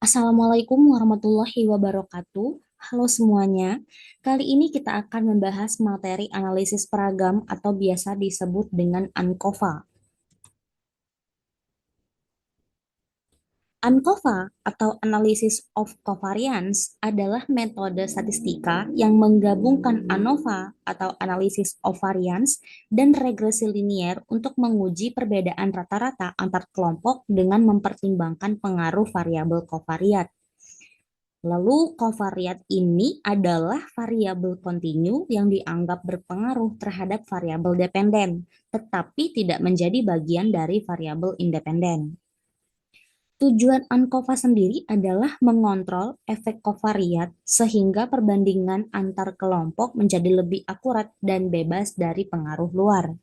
Assalamualaikum warahmatullahi wabarakatuh. Halo semuanya. Kali ini kita akan membahas materi analisis peragam atau biasa disebut dengan ANCOVA. ANCOVA atau Analysis of Covariance adalah metode statistika yang menggabungkan ANOVA atau Analysis of Variance dan regresi linier untuk menguji perbedaan rata-rata antar kelompok dengan mempertimbangkan pengaruh variabel kovariat. Lalu kovariat ini adalah variabel kontinu yang dianggap berpengaruh terhadap variabel dependen, tetapi tidak menjadi bagian dari variabel independen. Tujuan ANCOVA sendiri adalah mengontrol efek kovariat sehingga perbandingan antar kelompok menjadi lebih akurat dan bebas dari pengaruh luar.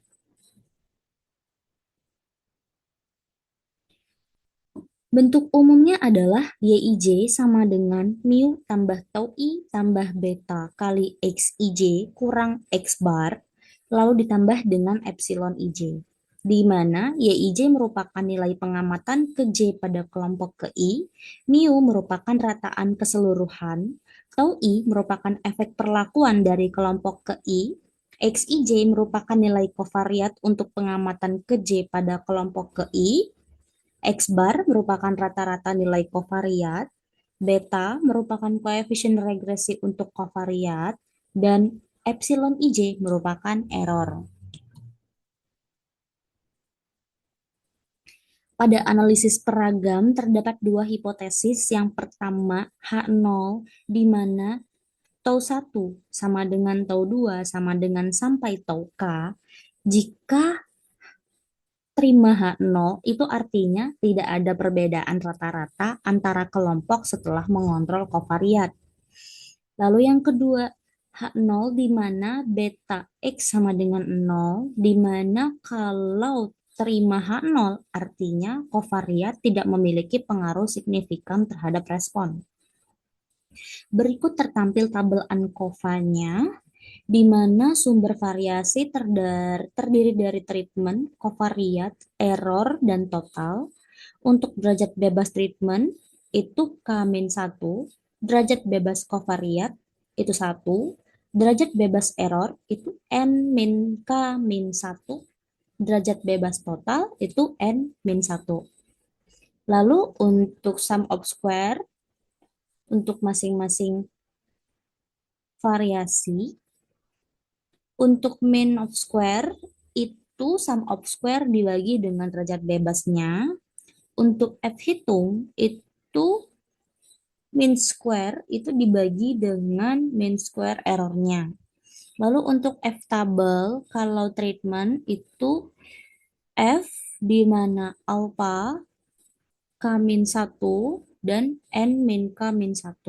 Bentuk umumnya adalah YIJ sama dengan mu tambah tau I tambah beta kali XIJ kurang X bar, lalu ditambah dengan epsilon IJ, di mana YIJ merupakan nilai pengamatan ke J pada kelompok ke I, mu merupakan rataan keseluruhan, tau I merupakan efek perlakuan dari kelompok ke I, XIJ merupakan nilai kovariat untuk pengamatan ke J pada kelompok ke I, X bar merupakan rata-rata nilai kovariat, beta merupakan koefisien regresi untuk kovariat, dan epsilon IJ merupakan error. Pada analisis peragam terdapat dua hipotesis. Yang pertama H0 di mana tau 1 sama dengan tau 2 sama dengan sampai tau K. Jika terima H0 itu artinya tidak ada perbedaan rata-rata antara kelompok setelah mengontrol kovariat. Lalu yang kedua, H0 di mana beta X sama dengan 0, di mana kalau terima H0 artinya kovariat tidak memiliki pengaruh signifikan terhadap respon. Berikut tertampil tabel ANCOVA-nya, di mana sumber variasi terdiri dari treatment, kovariat, error, dan total. Untuk derajat bebas treatment itu K-1, derajat bebas kovariat itu 1, derajat bebas error itu N-K-1, derajat bebas total itu N-1. Lalu untuk sum of square untuk masing-masing variasi, untuk mean of square itu sum of square dibagi dengan derajat bebasnya. Untuk F hitung itu mean square itu dibagi dengan mean square errornya. Lalu untuk F tabel kalau treatment itu F di mana alpha K-1 dan N-K-1.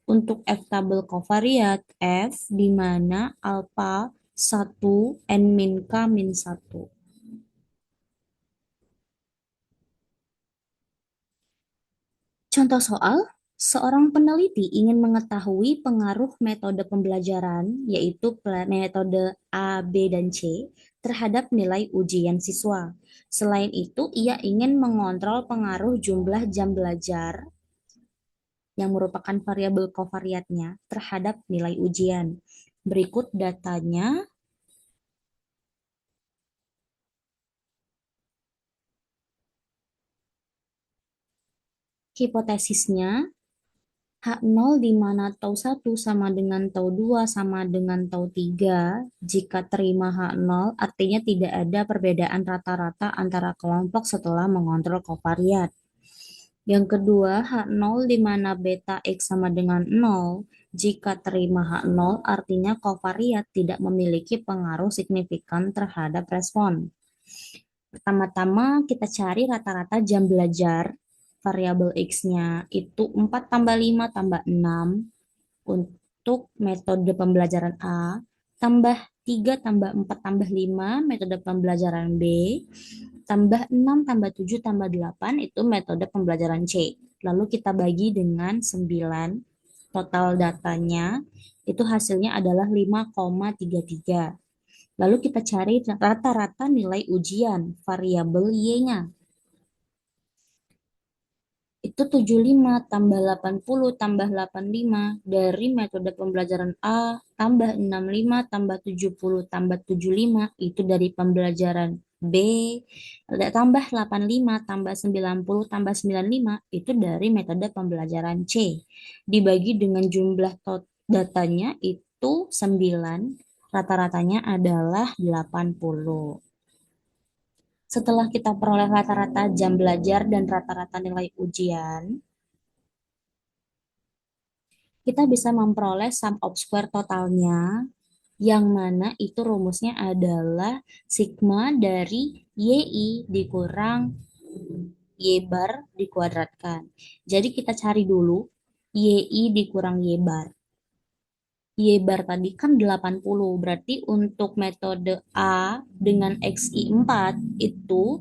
Untuk F tabel kovariat F di mana alpha 1 N-K-1. Contoh soal, seorang peneliti ingin mengetahui pengaruh metode pembelajaran, yaitu metode A, B, dan C, terhadap nilai ujian siswa. Selain itu, ia ingin mengontrol pengaruh jumlah jam belajar yang merupakan variabel kovariatnya terhadap nilai ujian. Berikut datanya. Hipotesisnya, H0 di mana tau 1 sama dengan tau 2 sama dengan tau 3. Jika terima H0 artinya tidak ada perbedaan rata-rata antara kelompok setelah mengontrol kovariat. Yang kedua, H0 di mana beta X sama dengan 0. Jika terima H0 artinya kovariat tidak memiliki pengaruh signifikan terhadap respon. Pertama-tama kita cari rata-rata jam belajar variabel X-nya itu 4 tambah 5 tambah 6 untuk metode pembelajaran A, tambah 3 tambah 4 tambah 5 metode pembelajaran B, tambah 6 tambah 7 tambah 8 itu metode pembelajaran C. Lalu kita bagi dengan 9, total datanya itu hasilnya adalah 5,33. Lalu kita cari rata-rata nilai ujian variabel Y-nya. Itu itu 75 tambah 80 tambah 85 dari metode pembelajaran A tambah 65 tambah 70 tambah 75 itu dari pembelajaran B ada tambah 85 tambah 90 tambah 95 itu dari metode pembelajaran C dibagi dengan jumlah datanya itu 9 rata-ratanya adalah 80. Setelah kita peroleh rata-rata jam belajar dan rata-rata nilai ujian, kita bisa memperoleh sum of square totalnya, yang mana itu rumusnya adalah sigma dari YI dikurang Y bar dikuadratkan. Jadi kita cari dulu YI dikurang Y bar. Y bar tadi kan 80, berarti untuk metode A dengan XI 4 itu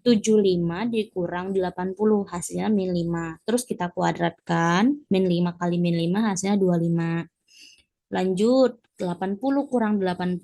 75 dikurang 80 hasilnya min 5. Terus kita kuadratkan, min 5 kali min 5 hasilnya 25. Lanjut, 80 kurang 80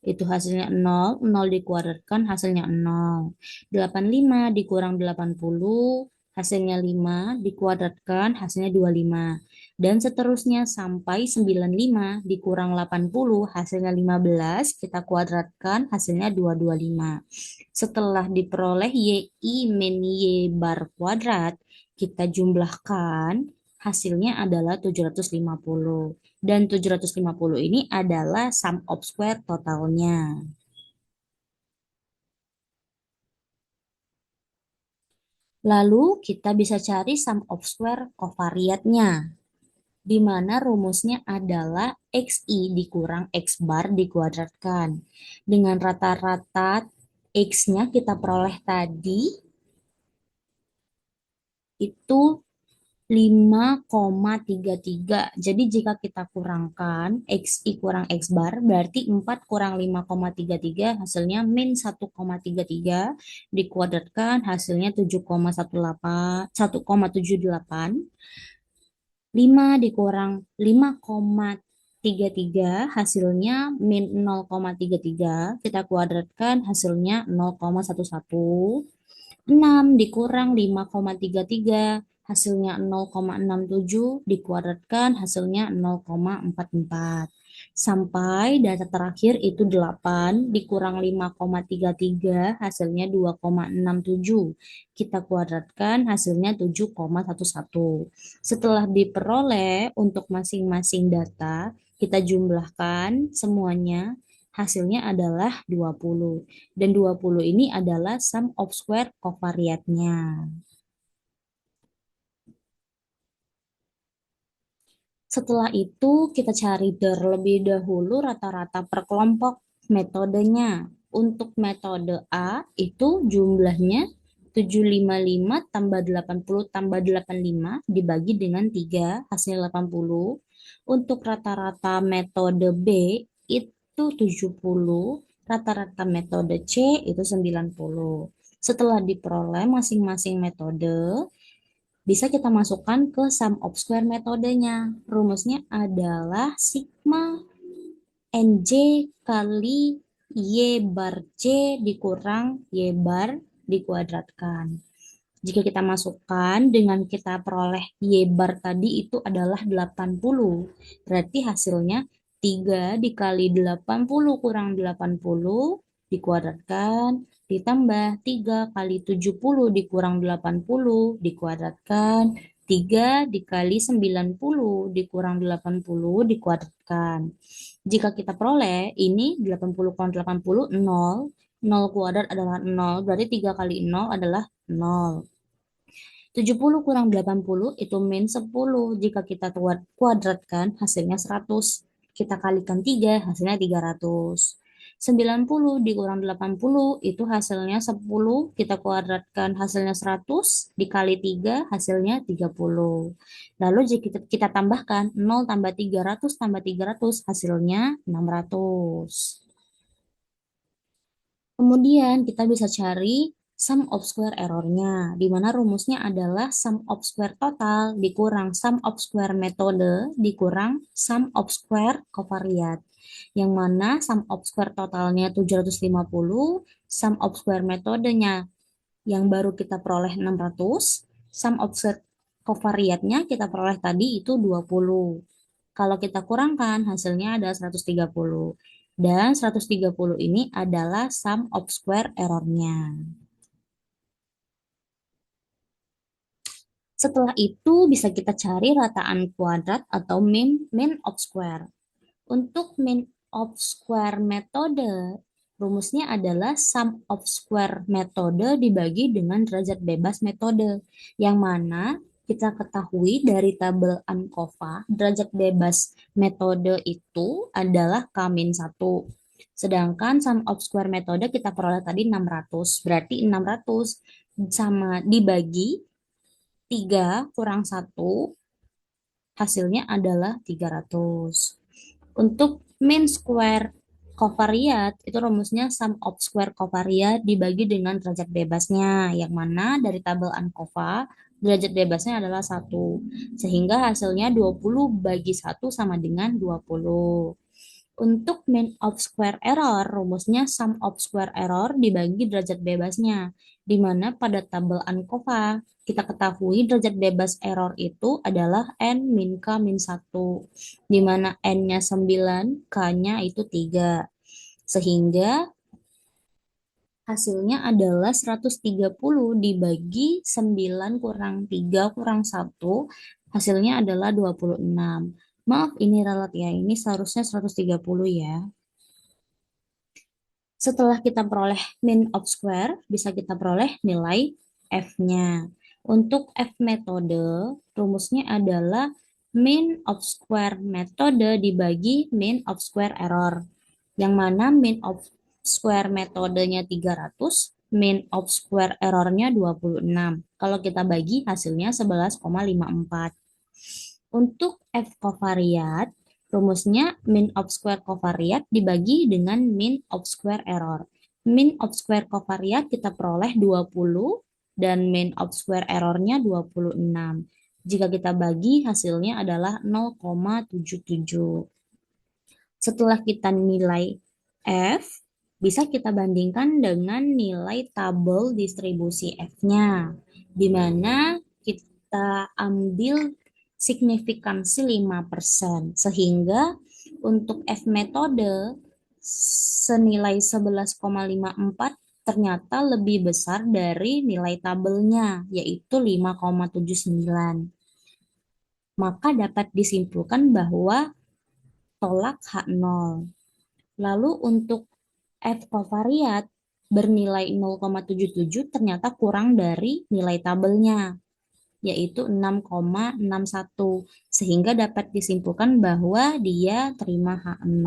itu hasilnya 0, 0 dikuadratkan hasilnya 0. 85 dikurang 80 hasilnya 5, dikuadratkan hasilnya 25. Dan seterusnya sampai 95 dikurang 80 hasilnya 15, kita kuadratkan hasilnya 225. Setelah diperoleh YI min Y bar kuadrat, kita jumlahkan, hasilnya adalah 750. Dan 750 ini adalah sum of square totalnya. Lalu kita bisa cari sum of square covariatnya, di mana rumusnya adalah XI dikurang X bar dikuadratkan. Dengan rata-rata X-nya kita peroleh tadi, itu 5,33. Jadi jika kita kurangkan XI kurang X bar berarti 4 kurang 5,33 hasilnya min 1,33 dikuadratkan hasilnya 7,18 1,78. 5 dikurang 5,33 hasilnya min 0,33 kita kuadratkan hasilnya 0,11. 6 dikurang 5,33 hasilnya 0,67 dikuadratkan hasilnya 0,44. Sampai data terakhir itu 8 dikurang 5,33 hasilnya 2,67. Kita kuadratkan hasilnya 7,11. Setelah diperoleh untuk masing-masing data, kita jumlahkan semuanya. Hasilnya adalah 20. Dan 20 ini adalah sum of square covariatnya. Setelah itu kita cari terlebih dahulu rata-rata per kelompok metodenya. Untuk metode A itu jumlahnya 755 tambah 80 tambah 85 dibagi dengan 3 hasilnya 80. Untuk rata-rata metode B itu 70, rata-rata metode C itu 90. Setelah diperoleh masing-masing metode, bisa kita masukkan ke sum of square metodenya. Rumusnya adalah sigma NJ kali Y bar C dikurang Y bar dikuadratkan. Jika kita masukkan dengan kita peroleh Y bar tadi itu adalah 80. Berarti hasilnya 3 dikali 80 kurang 80 dikuadratkan ditambah 3 kali 70 dikurang 80 dikuadratkan 3 dikali 90 dikurang 80 dikuadratkan. Jika kita peroleh ini 80 kurang 80 0, 0 kuadrat adalah 0, berarti 3 kali 0 adalah 0. 70 kurang 80 itu min 10. Jika kita kuadratkan hasilnya 100. Kita kalikan 3 hasilnya 300. 90 dikurang 80 itu hasilnya 10. Kita kuadratkan hasilnya 100. Dikali 3 hasilnya 30. Lalu jika kita tambahkan 0 tambah 300 tambah 300 hasilnya 600. Kemudian kita bisa cari sum of square errornya, di mana rumusnya adalah sum of square total dikurang sum of square metode dikurang sum of square covariat. Yang mana sum of square totalnya 750, sum of square metodenya yang baru kita peroleh 600, sum observed covariatnya kita peroleh tadi itu 20. Kalau kita kurangkan hasilnya ada 130. Dan 130 ini adalah sum of square errornya. Setelah itu bisa kita cari rataan kuadrat atau mean of square. Untuk mean of square metode, rumusnya adalah sum of square metode dibagi dengan derajat bebas metode, yang mana kita ketahui dari tabel ANCOVA, derajat bebas metode itu adalah K-1. Sedangkan sum of square metode kita peroleh tadi 600. Berarti 600 sama dibagi 3 kurang 1 hasilnya adalah 300. Untuk mean square covariat, itu rumusnya sum of square covariat dibagi dengan derajat bebasnya, yang mana dari tabel ANCOVA, derajat bebasnya adalah 1. Sehingga hasilnya 20 bagi 1 sama dengan 20. Untuk mean of square error, rumusnya sum of square error dibagi derajat bebasnya, di mana pada tabel ANCOVA kita ketahui derajat bebas error itu adalah n min k min 1, di mana n-nya 9, k-nya itu 3. Sehingga hasilnya adalah 130 dibagi 9 kurang 3 kurang 1, hasilnya adalah 26. Maaf, ini ralat ya, ini seharusnya 130 ya. Setelah kita peroleh mean of square, bisa kita peroleh nilai F-nya. Untuk F metode, rumusnya adalah mean of square metode dibagi mean of square error. Yang mana mean of square metodenya 300, mean of square errornya 26. Kalau kita bagi hasilnya 11,54. Untuk F covariat, rumusnya mean of square covariat dibagi dengan mean of square error. Mean of square covariat kita peroleh 20 dan mean of square errornya 26. Jika kita bagi hasilnya adalah 0,77. Setelah kita nilai F, bisa kita bandingkan dengan nilai tabel distribusi F-nya, di mana kita ambil signifikansi 5%, sehingga untuk F metode senilai 11,54 ternyata lebih besar dari nilai tabelnya, yaitu 5,79. Maka dapat disimpulkan bahwa tolak H0. Lalu untuk F covariat bernilai 0,77 ternyata kurang dari nilai tabelnya, yaitu 6,61, sehingga dapat disimpulkan bahwa dia terima H0.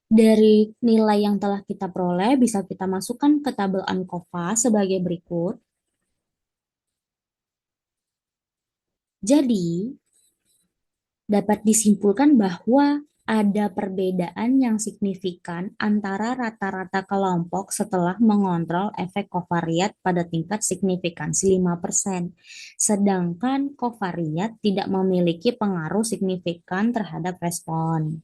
Dari nilai yang telah kita peroleh, bisa kita masukkan ke tabel ANCOVA sebagai berikut. Jadi, dapat disimpulkan bahwa ada perbedaan yang signifikan antara rata-rata kelompok setelah mengontrol efek kovariat pada tingkat signifikansi 5%, sedangkan kovariat tidak memiliki pengaruh signifikan terhadap respon.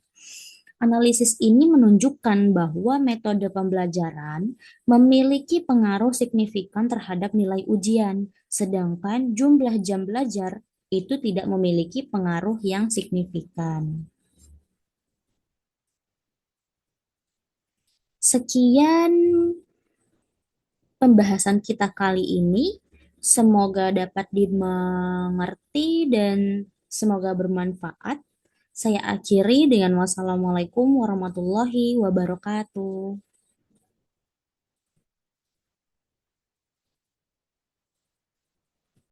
Analisis ini menunjukkan bahwa metode pembelajaran memiliki pengaruh signifikan terhadap nilai ujian, sedangkan jumlah jam belajar itu tidak memiliki pengaruh yang signifikan. Sekian pembahasan kita kali ini. Semoga dapat dimengerti dan semoga bermanfaat. Saya akhiri dengan wassalamualaikum warahmatullahi wabarakatuh.